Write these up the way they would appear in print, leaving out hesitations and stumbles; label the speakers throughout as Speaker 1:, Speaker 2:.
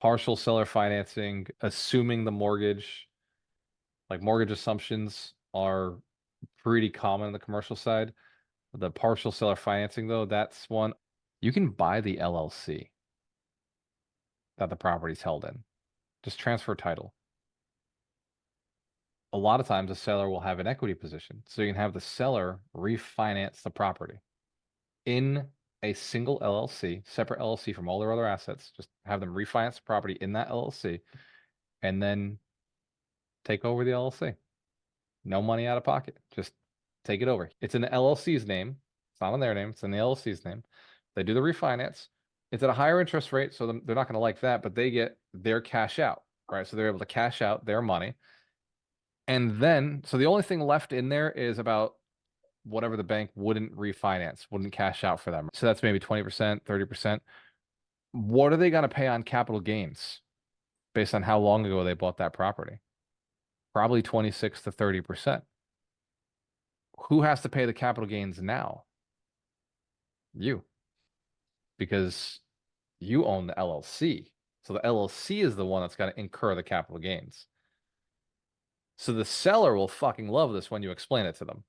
Speaker 1: partial seller financing, assuming the mortgage, like mortgage assumptions are pretty common on the commercial side. The partial seller financing, though, that's one. You can buy the LLC that the property's held in. Just transfer title. A lot of times the seller will have an equity position. So you can have the seller refinance the property in a single LLC, separate LLC from all their other assets. Just have them refinance the property in that LLC and then take over the LLC. No money out of pocket. Just take it over. It's in the LLC's name. It's not in their name. It's in the LLC's name. They do the refinance. It's at a higher interest rate, so they're not going to like that, but they get their cash out, right? So they're able to cash out their money. And then, so the only thing left in there is about whatever the bank wouldn't refinance, wouldn't cash out for them. So that's maybe 20%, 30%. What are they going to pay on capital gains based on how long ago they bought that property? Probably 26 to 30%. Who has to pay the capital gains now? You. Because you own the LLC. So the LLC is the one that's going to incur the capital gains. So the seller will fucking love this when you explain it to them.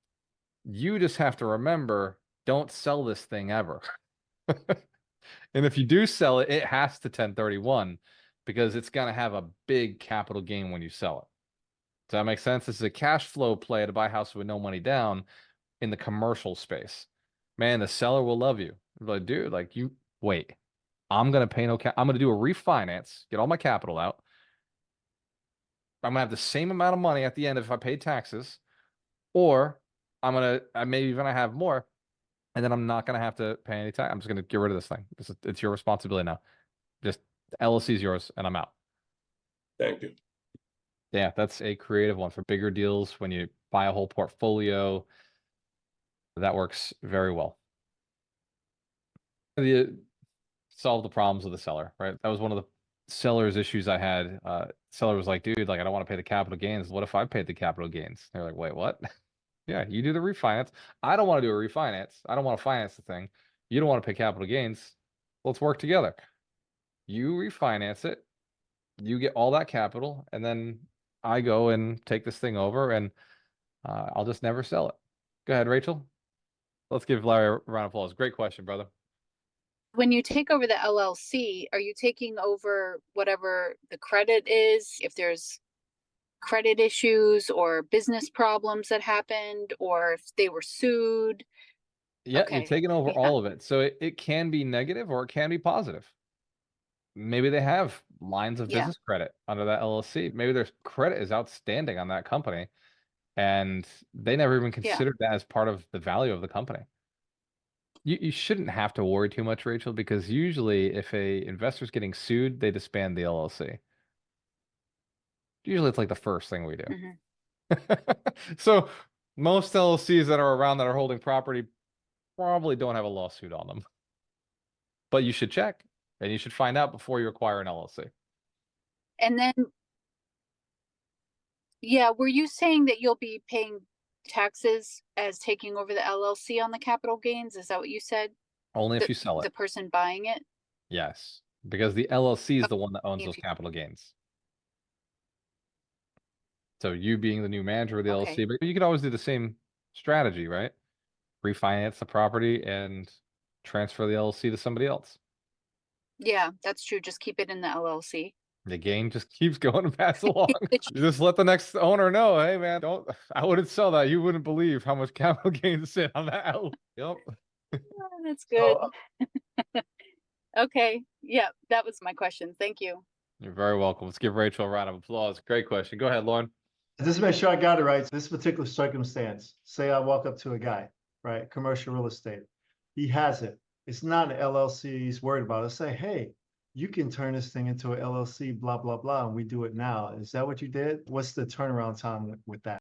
Speaker 1: You just have to remember, don't sell this thing ever. And if you do sell it, it has to 1031 because it's going to have a big capital gain when you sell it. Does that make sense? This is a cash flow play to buy a house with no money down in the commercial space. Man, the seller will love you. Like, dude, like you wait. I'm going to pay no I'm going to do a refinance, get all my capital out. I'm going to have the same amount of money at the end if I pay taxes, or I maybe even I have more, and then I'm not going to have to pay any tax. I'm just going to get rid of this thing. It's your responsibility now. Just the LLC is yours, and I'm out.
Speaker 2: Thank you.
Speaker 1: Yeah, that's a creative one for bigger deals when you buy a whole portfolio. That works very well. Solve the problems of the seller, right? That was one of the seller's issues I had. Seller was like, dude, like I don't want to pay the capital gains. What if I paid the capital gains? They're like, wait, what? Yeah, you do the refinance. I don't want to do a refinance. I don't want to finance the thing. You don't want to pay capital gains. Let's work together. You refinance it. You get all that capital, and then I go and take this thing over, and I'll just never sell it. Go ahead, Rachel. Let's give Larry a round of applause. Great question, brother.
Speaker 3: When you take over the LLC, are you taking over whatever the credit is? If there's credit issues or business problems that happened, or if they were sued?
Speaker 1: Yeah,
Speaker 3: Okay.
Speaker 1: you're taking over
Speaker 3: Yeah.
Speaker 1: all of it. So it can be negative or it can be positive. Maybe they have lines of business credit under that LLC. Maybe their credit is outstanding on that company, and they never even considered that as part of the value of the company. You shouldn't have to worry too much, Rachel, because usually if a investor's getting sued, they disband the LLC. Usually it's like the first thing we do. So most LLCs that are around that are holding property probably don't have a lawsuit on them. But you should check, and you should find out before you acquire an LLC.
Speaker 3: And then, were you saying that you'll be paying taxes as taking over the LLC on the capital gains? Is that what you said?
Speaker 1: Only if you sell it.
Speaker 3: The person buying it?
Speaker 1: Yes, because the LLC is the one that owns those capital gains. So you being the new manager of the LLC, but you could always do the same strategy, right? Refinance the property and transfer the LLC to somebody else.
Speaker 3: Yeah, that's true. Just keep it in the LLC.
Speaker 1: The game just keeps going and pass along. Just let the next owner know, hey man, I wouldn't sell that. You wouldn't believe how much capital gains sit on that. Yep.
Speaker 3: Oh, that's good. Okay. Yeah, that was my question. Thank you.
Speaker 1: You're very welcome. Let's give Rachel a round of applause. Great question. Go ahead, Lauren.
Speaker 4: Just to make sure I got it right. This particular circumstance, say I walk up to a guy, right? Commercial real estate. He has it. It's not an LLC he's worried about. I say, hey, you can turn this thing into an LLC, blah, blah, blah, and we do it now. Is that what you did? What's the turnaround time with that?